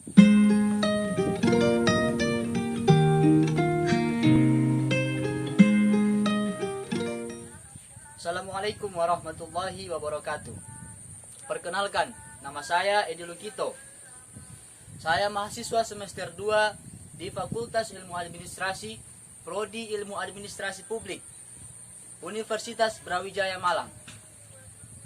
Assalamualaikum warahmatullahi wabarakatuh. Perkenalkan, nama saya Edi Lukito. Saya mahasiswa semester 2 di Fakultas Ilmu Administrasi, Prodi Ilmu Administrasi Publik, Universitas Brawijaya Malang.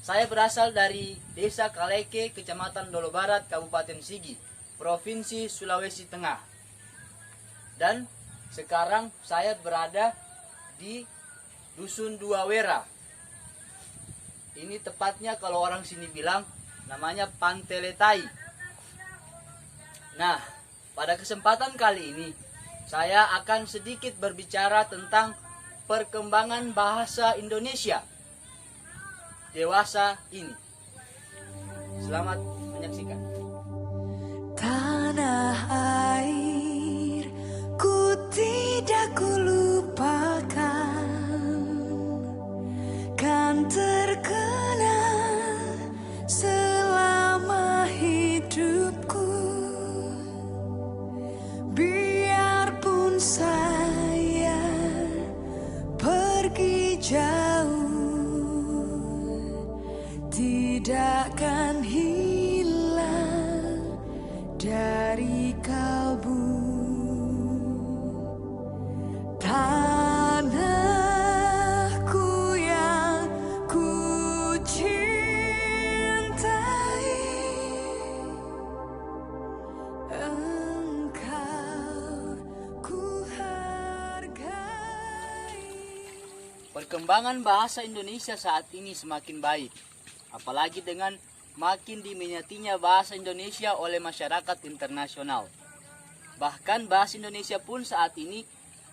Saya berasal dari Desa Kaleke, Kecamatan Dolo Barat, Kabupaten Sigi, Provinsi Sulawesi Tengah. Dan sekarang saya berada di Dusun Dua Wera. Ini tepatnya kalau orang sini bilang namanya Panteletai. Nah, pada kesempatan kali ini saya akan sedikit berbicara tentang perkembangan bahasa Indonesia dewasa ini. Selamat menyaksikan. Tanah air ku tidak kulupakan, kan terkenal selama hidupku. Biarpun saya pergi jauh, tidak akan hilang dari kalbu. Tanahku yang ku cintai, engkau ku hargai. Perkembangan bahasa Indonesia saat ini semakin baik, apalagi dengan makin diminatinya bahasa Indonesia oleh masyarakat internasional. Bahkan bahasa Indonesia pun saat ini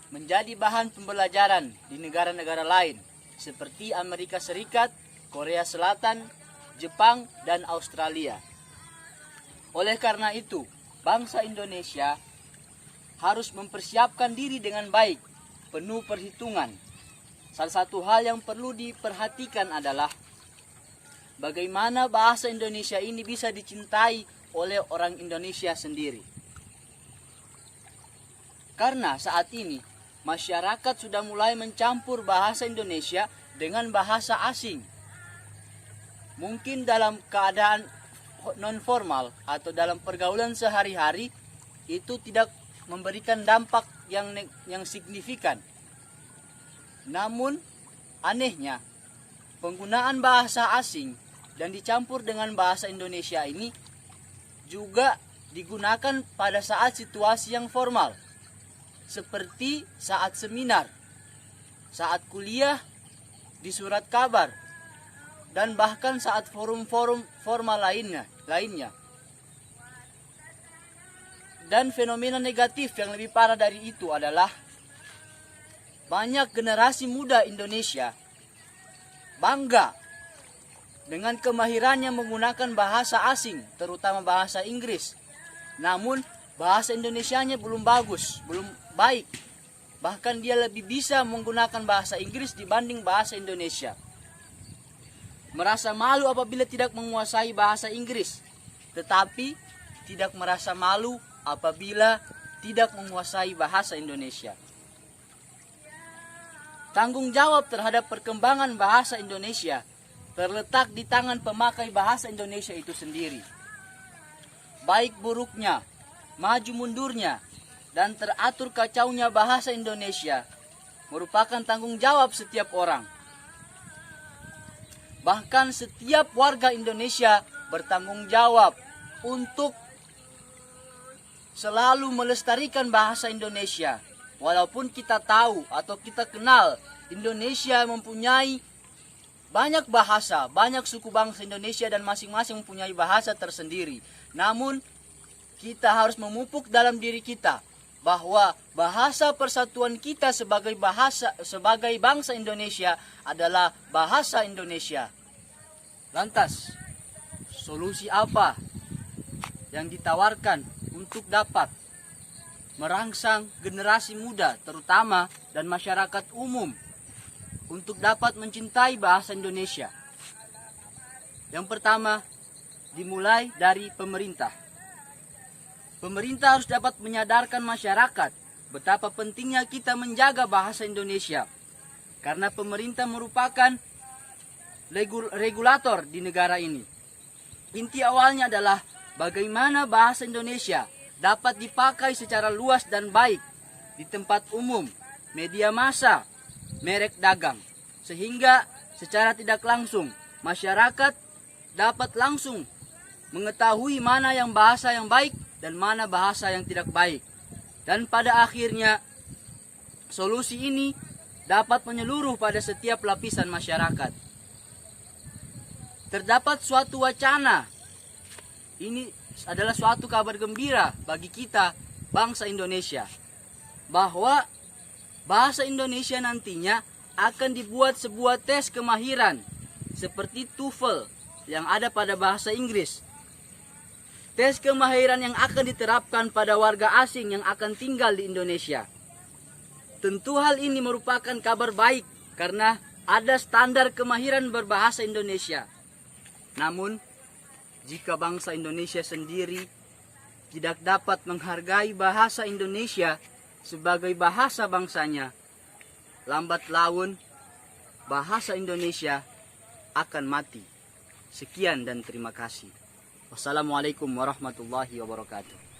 menjadi bahan pembelajaran di negara-negara lain seperti Amerika Serikat, Korea Selatan, Jepang, dan Australia. Oleh karena itu, bangsa Indonesia harus mempersiapkan diri dengan baik, penuh perhitungan. Salah satu hal yang perlu diperhatikan adalah bagaimana bahasa Indonesia ini bisa dicintai oleh orang Indonesia sendiri. Karena saat ini masyarakat sudah mulai mencampur bahasa Indonesia dengan bahasa asing. Mungkin dalam keadaan non formal atau dalam pergaulan sehari-hari itu tidak memberikan dampak yang signifikan. Namun anehnya penggunaan bahasa asing dan dicampur dengan bahasa Indonesia ini juga digunakan pada saat situasi yang formal, seperti saat seminar, saat kuliah, di surat kabar, dan bahkan saat forum-forum formal lainnya. Dan fenomena negatif yang lebih parah dari itu adalah banyak generasi muda Indonesia bangga dengan kemahirannya menggunakan bahasa asing, terutama bahasa Inggris. Namun bahasa Indonesianya belum bagus, belum baik. Bahkan dia lebih bisa menggunakan bahasa Inggris dibanding bahasa Indonesia. Merasa malu apabila tidak menguasai bahasa Inggris, tetapi tidak merasa malu apabila tidak menguasai bahasa Indonesia. Tanggung jawab terhadap perkembangan bahasa Indonesia terletak di tangan pemakai bahasa Indonesia itu sendiri. Baik buruknya, maju mundurnya, dan teratur kacaunya bahasa Indonesia merupakan tanggung jawab setiap orang. Bahkan setiap warga Indonesia bertanggung jawab untuk selalu melestarikan bahasa Indonesia. Walaupun kita tahu atau kita kenal Indonesia mempunyai banyak bahasa, banyak suku bangsa Indonesia dan masing-masing mempunyai bahasa tersendiri. Namun kita harus memupuk dalam diri kita bahwa bahasa persatuan kita sebagai bangsa Indonesia adalah bahasa Indonesia. Lantas, solusi apa yang ditawarkan untuk dapat merangsang generasi muda terutama dan masyarakat umum untuk dapat mencintai bahasa Indonesia? Yang pertama, dimulai dari pemerintah. Pemerintah harus dapat menyadarkan masyarakat betapa pentingnya kita menjaga bahasa Indonesia. Karena pemerintah merupakan regulator di negara ini. Inti awalnya adalah bagaimana bahasa Indonesia dapat dipakai secara luas dan baik di tempat umum, media massa, merek dagang. Sehingga secara tidak langsung masyarakat dapat langsung mengetahui mana yang bahasa yang baik dan mana bahasa yang tidak baik. Dan pada akhirnya solusi ini dapat menyeluruh pada setiap lapisan masyarakat. Terdapat suatu wacana. Ini adalah suatu kabar gembira bagi kita bangsa Indonesia, bahwa bahasa Indonesia nantinya akan dibuat sebuah tes kemahiran seperti TOEFL yang ada pada bahasa Inggris. Tes kemahiran yang akan diterapkan pada warga asing yang akan tinggal di Indonesia. Tentu hal ini merupakan kabar baik karena ada standar kemahiran berbahasa Indonesia. Namun, jika bangsa Indonesia sendiri tidak dapat menghargai bahasa Indonesia sebagai bahasa bangsanya, lambat laun bahasa Indonesia akan mati. Sekian dan terima kasih. Wassalamualaikum warahmatullahi wabarakatuh.